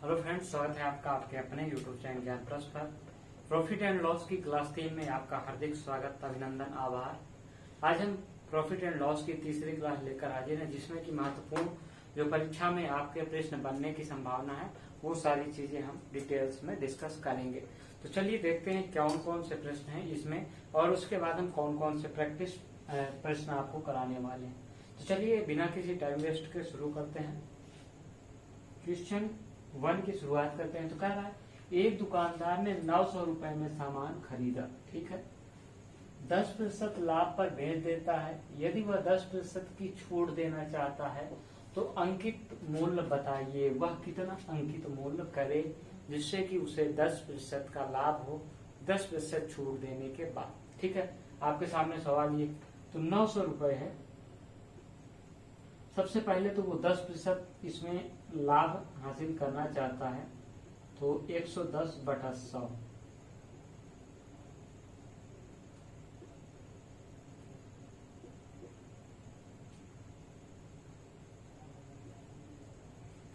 Hello friends, स्वागत है आपका आपके अपने यूट्यूब चैनल ज्ञान प्लस पर। प्रॉफिट एंड लॉस की क्लास 3 में आपका हार्दिक स्वागत, अभिनंदन, आभार। आज हम प्रॉफिट एंड लॉस की तीसरी क्लास लेकर हाजिर हैं, जिसमें कि महत्वपूर्ण जो परीक्षा में आपके प्रश्न बनने की संभावना है वो सारी चीजें हम डिटेल्स में डिस्कस करेंगे। तो चलिए देखते हैं कौन कौन से प्रश्न हैं इसमें, और उसके बाद हम कौन कौन से प्रैक्टिस प्रश्न आपको कराने वाले हैं। तो चलिए बिना किसी टाइम वेस्ट के शुरू करते हैं। क्वेश्चन 1 की शुरुआत करते हैं। तो कह रहा है एक दुकानदार ने 900 रुपए में सामान खरीदा, ठीक है, 10% लाभ पर बेच देता है। यदि वह 10% की छूट देना चाहता है तो अंकित मूल्य बताइए। वह कितना अंकित मूल्य करे जिससे कि उसे 10% का लाभ हो 10% छूट देने के बाद। ठीक है, आपके सामने सवाल ये, तो 900 रुपए है। सबसे पहले तो वो 10% इसमें लाभ हासिल करना चाहता है, तो 110/100।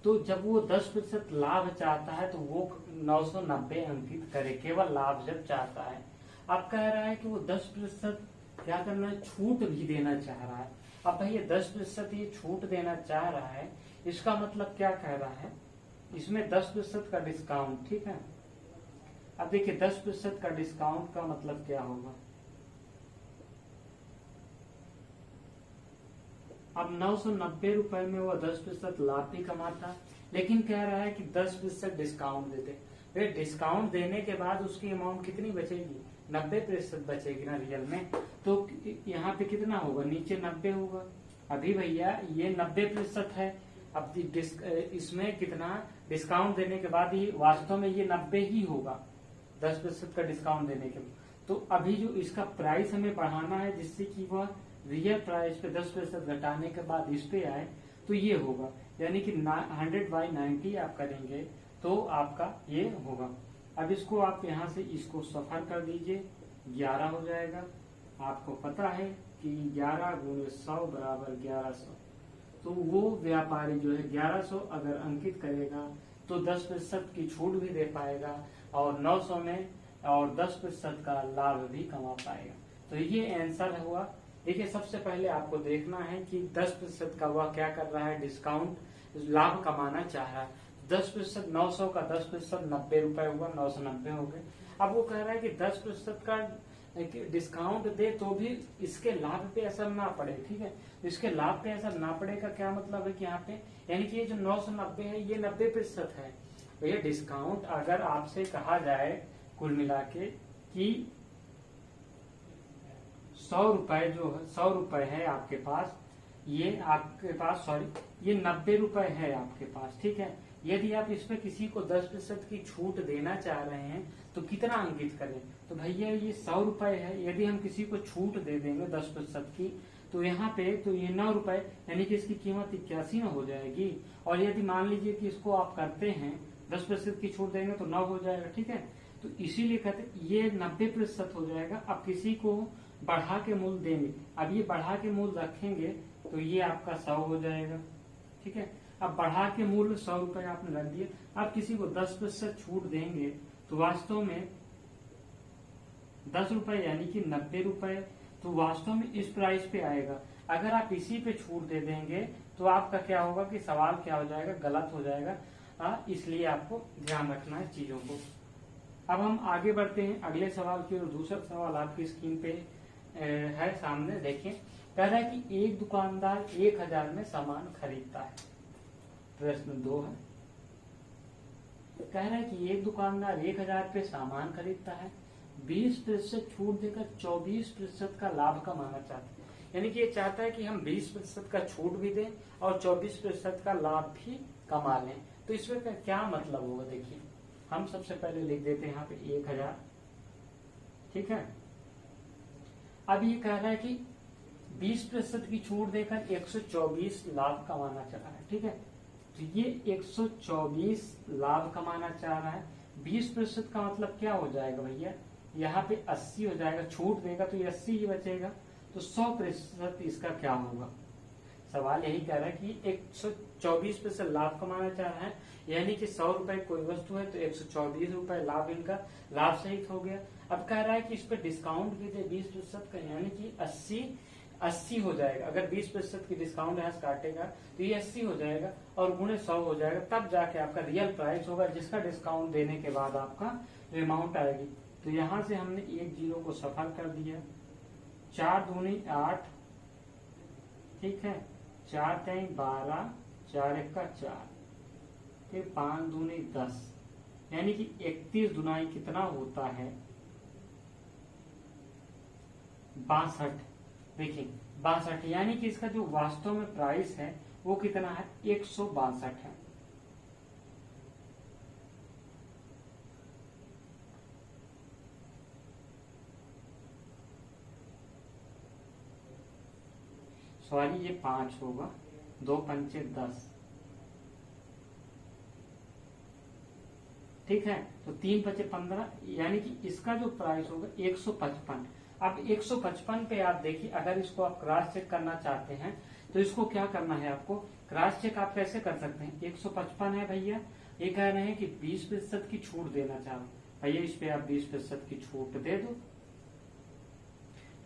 तो जब वो 10% लाभ चाहता है तो वो 990 अंकित करे, केवल लाभ जब चाहता है। अब कह रहा है कि वो 10% क्या करना है, छूट भी देना चाह रहा है। अब भाई ये 10% ये छूट देना चाह रहा है, इसका मतलब क्या कह रहा है, इसमें 10% का डिस्काउंट, ठीक है। अब देखिए 10% का डिस्काउंट का मतलब क्या होगा। अब 990 रुपए में वो 10% लाभ भी कमाता, लेकिन कह रहा है कि 10% डिस्काउंट देते। वे डिस्काउंट देने के बाद उसकी अमाउंट कितनी बचेगी, 90% बचेगी ना रियल में। तो यहाँ पे कितना होगा, नीचे 90 होगा। अभी भैया ये 90% है। अब इसमें कितना डिस्काउंट देने के बाद ही वास्तव में ये 90 ही होगा 10% का डिस्काउंट देने के बाद। तो अभी जो इसका प्राइस हमें बढ़ाना है जिससे कि वह रियल प्राइस पे 10% घटाने के बाद इस पे आए, तो ये होगा, यानी कि 100/90 आप करेंगे तो आपका ये होगा। अब इसको आप यहाँ से इसको सफर कर दीजिए, 11 हो जाएगा। आपको पता है कि 11 × 100 = 1100। तो वो व्यापारी जो है 1100 अगर अंकित करेगा तो 10% की छूट भी दे पाएगा और 900 में और 10% का लाभ भी कमा पाएगा। तो ये आंसर हुआ। देखिए सबसे पहले आपको देखना है कि 10% का वह क्या कर रहा है, डिस्काउंट, लाभ कमाना चाह रहा है। 10% 900 का 10% 90 रुपए हुआ, 990 हो गए। अब वो कह रहा है कि 10% का डिस्काउंट दे तो भी इसके लाभ पे असर ना पड़े, ठीक है। इसके लाभ पे असर ना पड़े का क्या मतलब है कि यहाँ पे, यानी कि ये जो 990 है ये 90% है। तो ये डिस्काउंट अगर आपसे कहा जाए कुल मिला के कि 100 रुपए जो है, 100 रुपए है आपके पास, ये आपके पास सॉरी ये 90 रुपए है आपके पास, ठीक है। यदि आप इसमें किसी को 10% की छूट देना चाह रहे हैं तो कितना अंकित करें, तो भैया ये 100 रुपए है। यदि हम किसी को छूट दे देंगे 10% की, तो यहाँ पे तो ये 9 रुपए, यानी कि इसकी कीमत 81 न हो जाएगी। और यदि मान लीजिए कि इसको आप करते हैं 10% की छूट देंगे तो 9 हो जाएगा, ठीक है। तो इसीलिए कहते ये 90% हो जाएगा। अब किसी को बढ़ा के मूल्य देंगे, अब ये बढ़ा के मूल्य रखेंगे तो ये आपका 100 हो जाएगा, ठीक है। अब बढ़ा के मूल्य 100 रुपए आपने रख दिए। अब किसी को 10% छूट देंगे तो वास्तव में 10 रुपए यानी कि 90 रुपए, तो वास्तव में इस प्राइस पे आएगा। अगर आप इसी पे छूट दे देंगे तो आपका क्या होगा कि सवाल क्या हो जाएगा, गलत हो जाएगा। इसलिए आपको ध्यान रखना है चीजों को। अब हम आगे बढ़ते हैं अगले सवाल की ओर। दूसरा सवाल आपकी स्क्रीन पे है सामने, देखिए। कह रहा है कि एक दुकानदार 1000 में सामान खरीदता है। प्रश्न 2 है, कह रहा है कि एक दुकानदार 1000 पे सामान खरीदता है, 20% छूट देकर 24% का लाभ कमाना चाहता है। यानी कि ये चाहता है कि हम 20% का छूट भी दें और 24% का लाभ भी कमा लें। तो इसमें क्या मतलब होगा, देखिए हम सबसे पहले लिख देते हैं यहाँ पे 1000, ठीक है। अब ये कह रहा है कि 20% की छूट देकर 124 लाभ कमाना चाह रहा है, ठीक है। तो ये 124 लाभ कमाना चाह रहा है। 20% का मतलब क्या हो जाएगा भैया, यहाँ पे 80 हो जाएगा। छूट देगा तो ये 80 ही बचेगा। तो 100% इसका क्या होगा, सवाल यही कह रहा है कि 124% लाभ कमाना चाह रहा है, यानी कि 100 रुपए कोई वस्तु है तो 124 रुपए लाभ इनका लाभ सहित हो गया। अब कह रहा है कि इस पे डिस्काउंट भी दे 20% का, यानी कि 80 हो जाएगा। अगर 20% की डिस्काउंट यहाँ से काटेगा तो ये 80 हो जाएगा और गुणे 100 हो जाएगा, तब जाके आपका रियल प्राइस होगा जिसका डिस्काउंट देने के बाद आपका अमाउंट आएगी। तो यहाँ से हमने एक जीरो को सफल कर दिया। 4 दूनी 8, ठीक है, 4 3 12, 4 1 का 4, फिर 5 दूनी 10, यानी कि 31 दुनाई कितना होता है 62। देखिए 62, यानी कि इसका जो वास्तव में प्राइस है वो कितना है 162 है। सॉरी ये 5 होगा, 2 पंचे 10, ठीक है, तो 3 बचे 15, यानी कि इसका जो प्राइस होगा 155। अब 155 पे आप देखिए, अगर इसको आप क्रॉस चेक करना चाहते हैं तो इसको क्या करना है, आपको क्रॉस चेक आप कैसे कर सकते हैं। 155 है भैया, ये कह रहे हैं कि 20% की छूट देना चाहो, भैया इस पे आप 20% की छूट दे दो।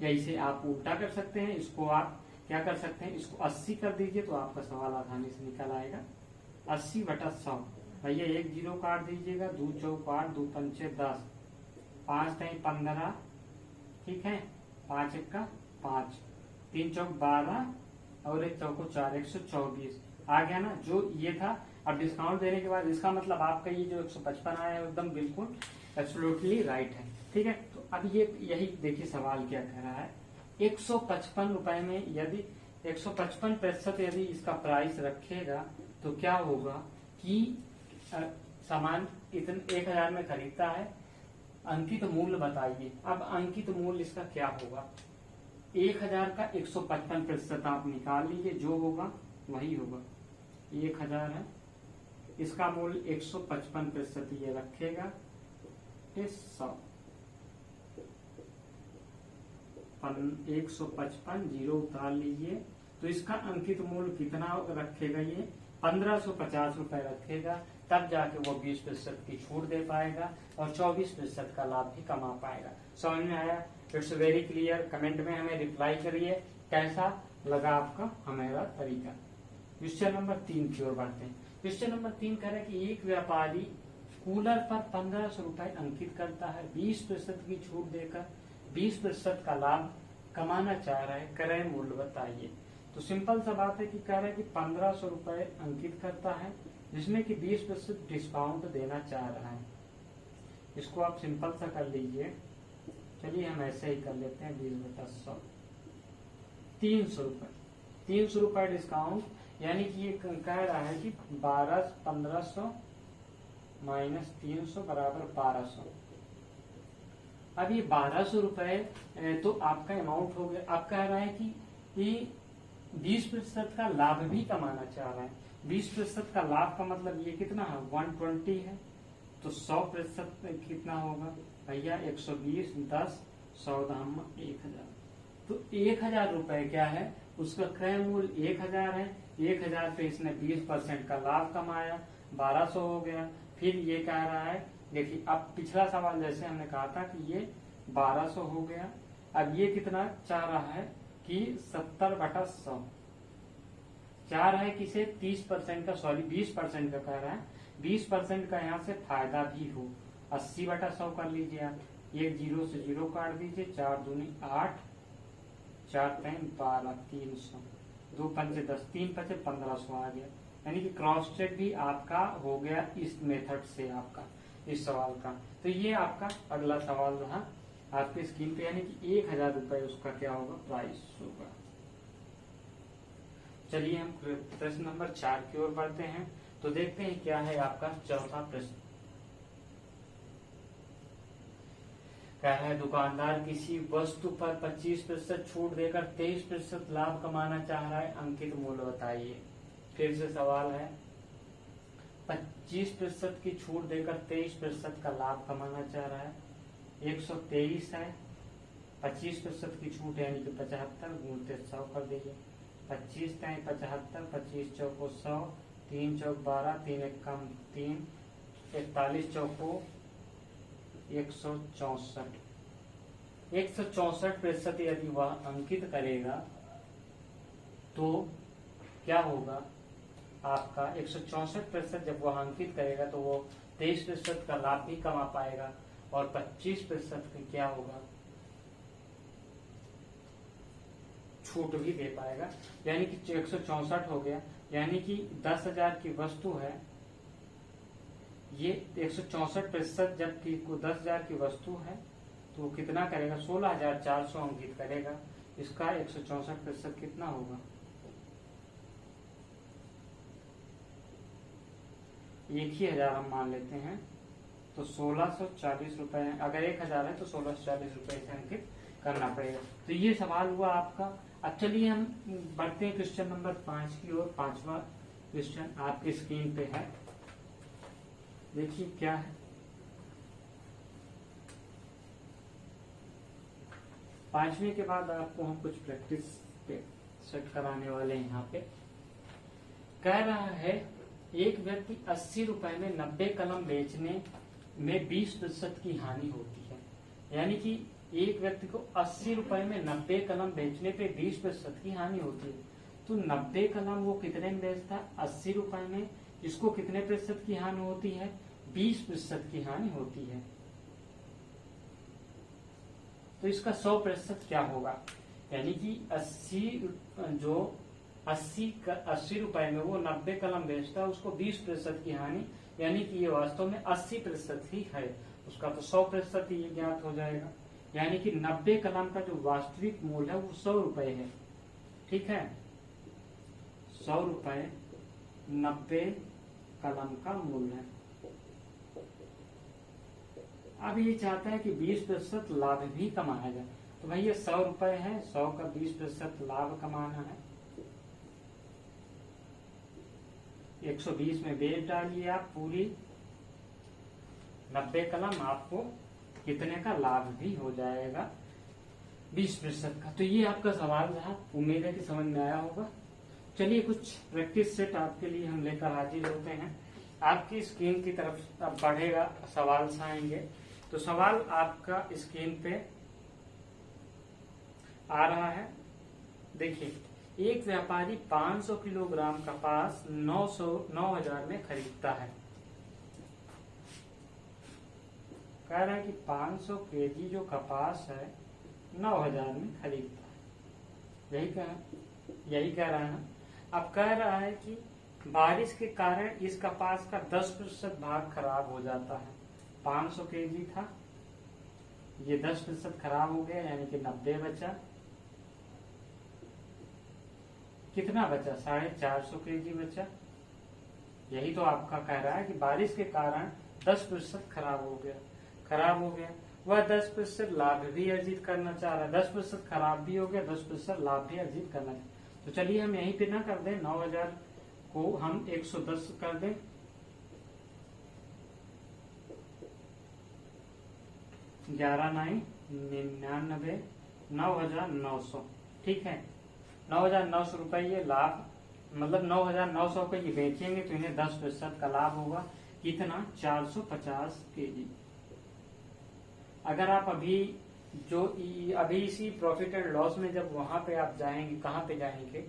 या इसे आप उल्टा कर सकते हैं, इसको आप क्या कर सकते हैं, इसको 80 कर दीजिए तो आपका सवाल आसानी से निकल आएगा। 80/100, भैया एक जीरो काट दीजिएगा, 2 चौक 8, 2 पंचे 10, 5 3 15, ठीक है, 5 1 का 5, 3 चौक 12 और 1 चौको 4, 124 आ गया ना, जो ये था। अब डिस्काउंट देने के बाद इसका मतलब आपका ये जो 155 आया है एकदम बिल्कुल एब्सोल्युटली राइट है, ठीक है। तो अब ये यही देखिए सवाल क्या कह रहा है, 155 रुपए में यदि 155% यदि इसका प्राइस रखेगा तो क्या होगा कि सामान इतने 1000 में खरीदता है, अंकित मूल्य बताइए। अब अंकित मूल्य इसका क्या होगा, 1000 का 155% आप निकाल लीजिए, जो होगा वही होगा। 1000 है, इसका मूल्य 155% ये रखेगा, 100 155 जीरो उतार लीजिए, तो इसका अंकित मूल्य कितना रखेगा, ये 1550 रुपए रखेगा, तब जाके वो 20% की छूट दे पाएगा और 24% का लाभ भी कमा पाएगा। समझ में आया? It's very clear. कमेंट में हमें रिप्लाई करिए कैसा लगा आपका हमारा तरीका। क्वेश्चन नंबर 3 की ओर बढ़ते हैं। क्वेश्चन नंबर 3 कह रहा है कि एक व्यापारी कूलर पर 1500 रुपए अंकित करता है, 20% की छूट देकर 20% का लाभ कमाना चाह रहा है, क्रय मूल्य बताइए। तो सिंपल सा बात है कि कह रहा है कि 1500 रुपए अंकित करता है जिसमें कि 20% डिस्काउंट देना चाह रहा है। इसको आप सिंपल सा कर लीजिए, चलिए हम ऐसे ही कर लेते हैं, 20/100, 300 रुपए, 300 रुपए डिस्काउंट, यानी कि ये कह रहा है कि 1500 माइनस 300 बराबर 1200। अब ये 1200 रुपए तो आपका अमाउंट हो गया। अब कह रहा है कि ये 20% का लाभ भी कमाना चाह रहा है। 20% का लाभ का मतलब ये कितना है, 120 है, तो 100% कितना होगा भैया, 120, 10, 100 1000। तो 1000 रुपए क्या है, उसका क्रय मूल्य 1000 है। 1000 पे इसने 20% का लाभ कमाया, 1200 हो गया। फिर ये कह रहा है, देखिए अब पिछला सवाल जैसे हमने कहा था कि ये 1200 हो गया, अब ये कितना चाह रहा है कि 70/100 चाह रहा है, किसे 30% का, सॉरी 20% का कह रहा है, 20% का यहाँ से फायदा भी हो। 80/100 कर लीजिए आप, एक जीरो से जीरो काट दीजिए, 4 दूनी 8, 4 3 12, 300, 2 पंचे 10, 3 पंचे 1500 आ गया। यानी कि क्रॉस चेक भी आपका हो गया इस मेथड से, आपका इस सवाल का। तो ये आपका अगला सवाल रहा आपके स्क्रीन पे, यानी कि 1000 रुपए उसका क्या होगा, प्राइस होगा। चलिए हम प्रश्न नंबर 4 की ओर बढ़ते हैं, तो देखते हैं क्या है आपका चौथा प्रश्न। कह रहा है दुकानदार किसी वस्तु पर 25% छूट देकर 23% लाभ कमाना चाह रहा है, अंकित मूल्य बताइए। फिर से सवाल है, 25% की छूट देकर 23% का लाभ कमाना चाह रहा है। 123 है, 25% की छूट यानी कि 75 गुणित 100 कर दीजिए, 25 3 75, 25 चौको 100, 3 चौक 12, 3 एक कम 3, 41 चौको 164। 164% यदि वह अंकित करेगा तो क्या होगा आपका 164% जब वह अंकित करेगा तो वो 23% का लाभ भी कमा पाएगा और 25% की क्या होगा छूट भी दे पाएगा। यानी कि 164 हो गया, यानी कि 10,000 की वस्तु है, ये 164% जबकि 10,000 की वस्तु है तो वो कितना करेगा 16,400 अंकित करेगा। इसका 164% कितना होगा 1,000 हम मान लेते हैं तो 1640 रुपए। अगर 1,000 है तो 1640 रुपए से अंकित करना पड़ेगा। तो ये सवाल हुआ आपका। अब चलिए हम बढ़ते हैं क्वेश्चन नंबर 5 की ओर। 5वां क्वेश्चन आपकी स्क्रीन पे है, देखिए क्या है। 5वें के बाद आपको हम कुछ प्रैक्टिस पे सेट कराने वाले हैं। यहाँ पे कह रहा है एक व्यक्ति 80 रुपए में 90 कलम बेचने में 20% की हानि होती है। यानी कि एक व्यक्ति को 80 रुपए में 90 कलम बेचने पे 20% की हानि होती है। तो 90 कलम वो कितने में बेचता है 80 रुपए में, इसको कितने प्रतिशत की हानि होती है 20% की हानि होती है। तो इसका 100% क्या होगा, यानी कि 80 रुपए में वो 90 कलम बेचता है, उसको 20% की हानि, यानी कि ये वास्तव में 80% ही है, उसका तो 100% ही ज्ञात हो जाएगा। यानी कि 90 कलम का जो वास्तविक मूल्य है वो 100 रुपए है। ठीक है, 100 रुपए 90 कलम का मूल्य है। अब ये चाहता है कि 20% लाभ भी कमाया जाए। तो भाई ये 100 रुपए है, 100 का 20% लाभ कमाना है। 120 में बेच डालिए आप पूरी 90 कलम, आपको कितने का लाभ भी हो जाएगा 20% का। तो ये आपका सवाल रहा, उम्मीद है कि समझ में आया होगा। चलिए कुछ प्रैक्टिस सेट आपके लिए हम लेकर हाजिर होते हैं। आपकी स्क्रीन की तरफ अब बढ़ेगा, सवाल आएंगे। तो सवाल आपका स्क्रीन पे आ रहा है, देखिए। एक व्यापारी 500 किलोग्राम कपास 9,000 में खरीदता है। कह रहा है कि 500 केजी जो कपास है 9,000 में खरीदता है, यही कह रहा है ना। अब कह रहा है कि बारिश के कारण इस कपास का 10% भाग खराब हो जाता है। 500 केजी था, ये 10% खराब हो गया, यानी कि 90 बचा। कितना बचा 450 केजी बचा। यही तो आपका कह रहा है कि बारिश के कारण 10% खराब हो गया। वह 10% लाभ भी अर्जित करना चाह रहा है। 10% खराब भी हो गया, 10% लाभ भी अर्जित करना चाह रहा है। तो चलिए हम यहीं पे ना कर दें, 9,000 को हम 110 कर दें। 11 9 99, 9,900। ठीक है, 9,900 रुपए ये लाभ, मतलब 9,900 का ये बेचेंगे तो इन्हें 10% का लाभ होगा। कितना 450 केजी। अगर आप अभी इसी प्रॉफिट एंड लॉस में जब वहां पे आप जाएंगे, कहाँ पे जाएंगे,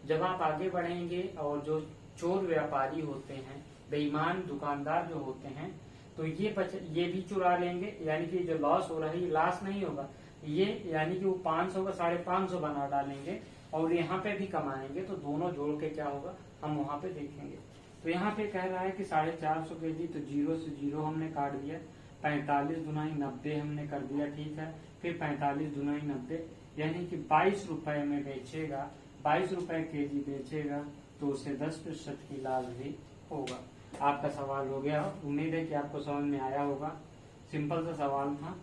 जब आप आगे बढ़ेंगे और जो चोर व्यापारी होते हैं, बेईमान दुकानदार जो होते हैं, तो ये भी चुरा लेंगे। यानी कि जो लॉस हो रहा है ये लॉस नहीं होगा, ये यानी कि वो 500 का 550 बना डालेंगे और यहाँ पे भी कमाएंगे। तो दोनों जोड़ के क्या होगा हम वहां पे देखेंगे। तो यहाँ पे कह रहा है कि 450 केजी, तो 0 से 0 हमने काट दिया। 45 दुनाई 90 हमने कर दिया। ठीक है, फिर 45 दुनाई 90, यानी कि 22 रुपए में बेचेगा, 22 रुपए केजी बेचेगा, तो उसे 10% की लाभ भी होगा। आपका सवाल हो गया। उम्मीद है कि आपको समझ में आया होगा। सिंपल सा सवाल था।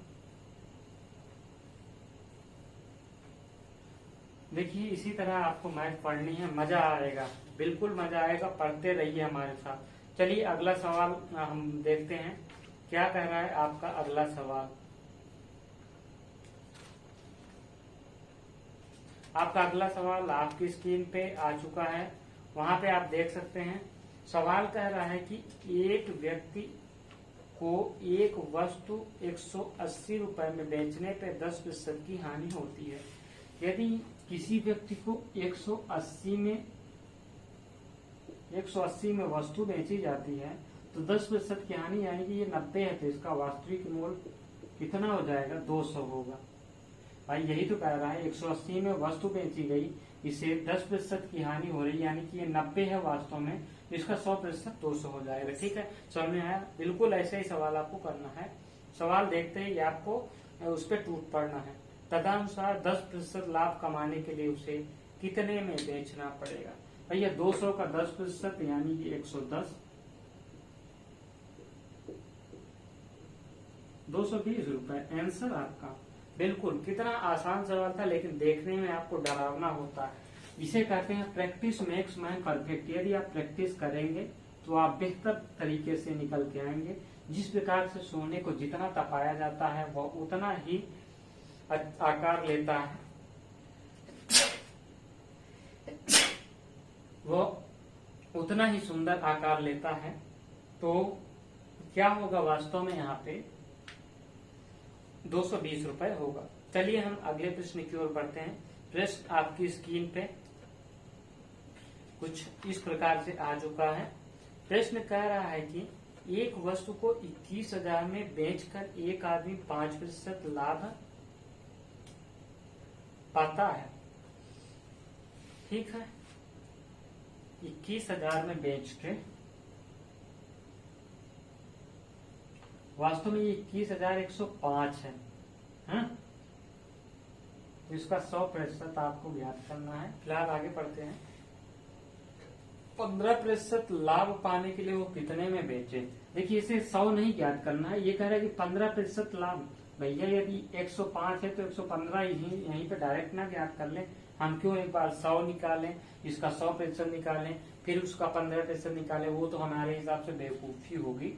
देखिए इसी तरह आपको मैथ पढ़नी है, मजा आएगा, बिल्कुल मजा आएगा, पढ़ते रहिए हमारे साथ। चलिए अगला सवाल हम देखते हैं क्या कह रहा है आपका अगला सवाल। आपका अगला सवाल आपकी स्क्रीन पे आ चुका है, वहां पे आप देख सकते हैं। सवाल कह रहा है कि एक व्यक्ति को एक वस्तु 180 रुपए में बेचने पे 10% की हानि होती है। यदि किसी व्यक्ति को 180 में वस्तु बेची जाती है तो 10% की हानि, यानी कि ये 90 है, तो इसका वास्तविक मूल्य कितना हो जाएगा? 200 होगा। भाई यही तो कह रहा है, 180 में वस्तु बेची गई, इसे 10% की हानि हो रही, यानी कि ये 90 है वास्तव में, इसका 100% 200 हो जाएगा। ठीक है, समझ में आया? बिल्कुल ऐसा ही सवाल आपको करना है। सवाल देखते ही आपको उस पर टूट पड़ना है। तदनुसार 10% लाभ कमाने के लिए उसे कितने में बेचना पड़ेगा? भैया 200 का 10% यानी कि 110, 220 रुपए आंसर आपका। बिल्कुल, कितना आसान सवाल था, लेकिन देखने में आपको डरावना होता है। इसे कहते हैं प्रैक्टिस मेक्स मैन परफेक्ट। यदि आप प्रैक्टिस करेंगे तो आप बेहतर तरीके से निकल के आएंगे। जिस प्रकार से सोने को जितना तपाया जाता है वह उतना ही आकार लेता है, वह उतना ही सुंदर आकार लेता है। तो क्या होगा वास्तव में यहाँ पे? 220 रुपए होगा। चलिए हम अगले प्रश्न की ओर बढ़ते हैं। प्रश्न आपकी स्क्रीन पे कुछ इस प्रकार से आ चुका है। प्रश्न कह रहा है कि एक वस्तु को 21,000 में बेचकर एक आदमी 5% लाभ पाता है। ठीक है, 21,000 में बेच के, वास्तव में ये 21,105 है, हाँ? तो इसका 100% आपको ज्ञात करना है। फिलहाल आगे बढ़ते हैं। 15% लाभ पाने के लिए वो कितने में बेचे? देखिए, इसे 100 नहीं ज्ञात करना है, ये कह रहा है कि 15% लाभ। भैया यदि 105 है तो 115 यहीं पे डायरेक्ट ना ज्ञात कर लें, हम क्यों एक बार 100 निकालें, इसका 100% निकालें, फिर उसका 15% निकालें? वो तो हमारे हिसाब से बेवकूफी होगी।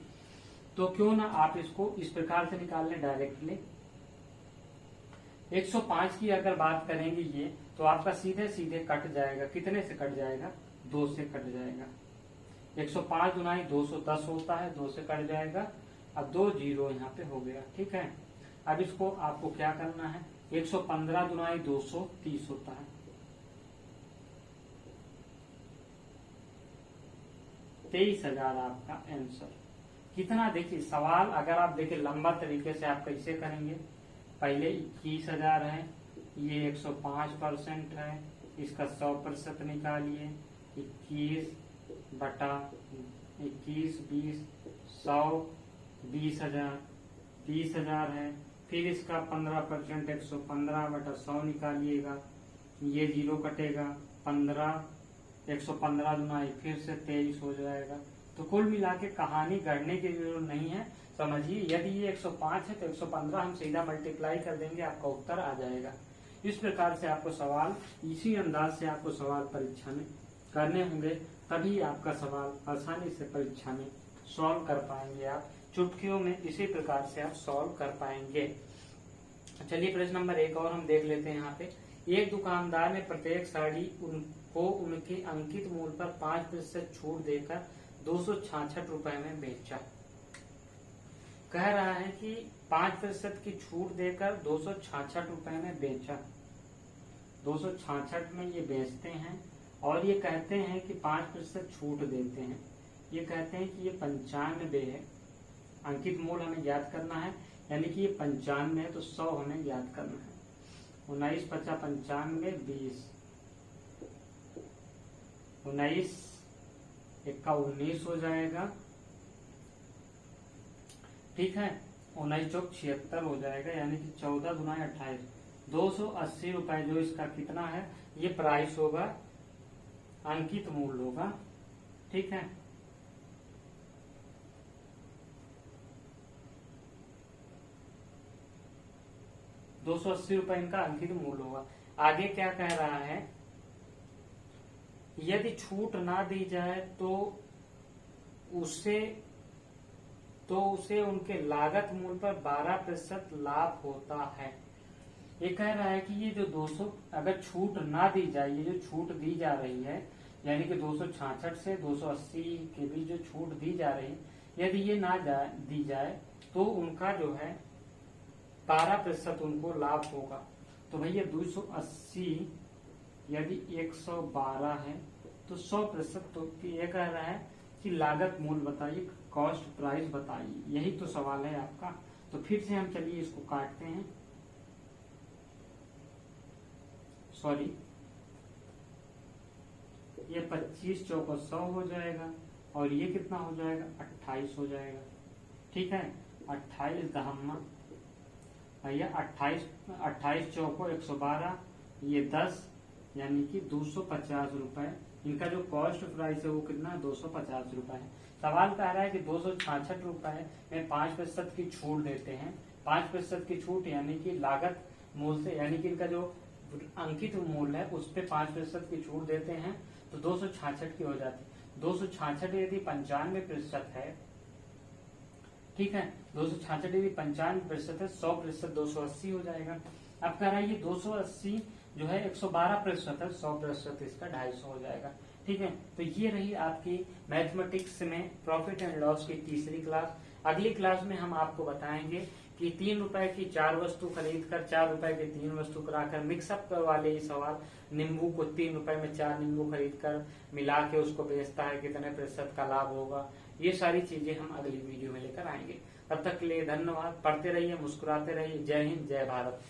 तो क्यों ना आप इसको इस प्रकार से निकाल लें डायरेक्टली। 105 की अगर बात करेंगे ये, तो आपका सीधे सीधे कट जाएगा। कितने से कट जाएगा? 2 से कट जाएगा। 105 गुना 210 होता है, 2 से कट जाएगा। अब 2 जीरो यहाँ पे हो गया। ठीक है, अब इसको आपको क्या करना है? 115 गुना 230 होता है, 23,000 आपका आंसर। कितना? देखिए, सवाल अगर आप देखिए लंबा तरीके से आप कैसे करेंगे। पहले 21,000 है, ये 105% है, इसका 100% निकालिए। 21 बटा 21, 20, 100, 20,000, 30,000 है। फिर इसका 15%, 115 बटा 100 निकालिएगा, ये जीरो कटेगा। 15, 115 गुना फिर से 23 हो जाएगा। तो कुल मिला के कहानी गढ़ने की जरूरत नहीं है, समझिए। यदि ये 105 है तो 115 हम सीधा मल्टीप्लाई कर देंगे, आपका उत्तर आ जाएगा। इस प्रकार से आपको सवाल, इसी अंदाज से आपको सवाल परीक्षा में करने होंगे, तभी आपका सवाल आसानी से परीक्षा में सॉल्व कर पाएंगे। आप चुटकियों में इसी प्रकार से आप सॉल्व कर पाएंगे। चलिए प्रश्न नंबर 1 और हम देख लेते हैं। यहाँ पे एक दुकानदार ने प्रत्येक साड़ी को उनके अंकित मूल्य पर 5% छूट देकर 266 रुपए में बेचा। कह रहा है कि 5% की छूट देकर 266 रुपए में बेचा। 266 में ये बेचते हैं और ये कहते हैं कि 5% छूट देते हैं। ये कहते हैं कि ये 95 है। अंकित मूल्य हमें ज्ञात करना है, यानी कि ये 95 है, तो 100 हमें ज्ञात करना है। 19 50 95 20, 19 1 19 हो जाएगा। ठीक है, 19 चौक 76 हो जाएगा, यानी कि 14 गुना 28, 280 रुपए जो इसका कितना है, ये प्राइस होगा, अंकित मूल्य होगा। ठीक है, ₹280 इनका अंकित मूल्य होगा। आगे क्या कह रहा है? यदि छूट ना दी जाए तो उसे उनके लागत मूल्य पर 12% लाभ होता है। ये कह रहा है कि ये जो 200 अगर छूट ना दी जाए, ये जो छूट दी जा रही है यानी कि 266 से 280 के बीच जो छूट दी जा रही है, यदि ये ना दी जाए तो उनका जो है 12% उनको लाभ होगा। तो भैया 280 यदि 112 है तो 100%, तो ये कह रहा है कि लागत मूल्य बताइए, कॉस्ट प्राइस बताइए, यही तो सवाल है आपका। तो फिर से हम चलिए इसको काटते हैं, सॉरी ये 25 चौका 100 हो जाएगा और ये कितना हो जाएगा 28 हो जाएगा। ठीक है, 28 दहम्मा भैया 28 चौको 112, ये 10 यानी कि 250 रुपए। इनका जो कॉस्ट प्राइस है वो कितना 250 रुपए है। सवाल कह रहा है कि 266 रुपए में 5% की छूट देते हैं। 5% की छूट यानी कि लागत मूल्य से, यानी कि इनका जो अंकित मूल्य है उस पर 5% की छूट देते हैं तो 266 की हो जाती है। 266 यदि 95% है, ठीक है, 266 यदि 95% है, 100% 280 हो जाएगा। अब कह रहा है ये 280 जो है 112% है, 100% इसका 250 हो जाएगा। ठीक है, तो ये रही आपकी मैथमेटिक्स में प्रॉफिट एंड लॉस की तीसरी क्लास। अगली क्लास में हम आपको बताएंगे कि 3 रुपए की 4 वस्तु खरीद कर 4 रुपए की 3 वस्तु कराकर मिक्सअप करवा ले। सवाल नींबू को 3 रुपए में 4 नींबू खरीद कर मिला के उसको बेचता है, कितने प्रतिशत का लाभ होगा। ये सारी चीजें हम अगली वीडियो में लेकर आएंगे। तब तक के लिए धन्यवाद। पढ़ते रहिए, मुस्कुराते रहिए। जय हिंद, जय भारत।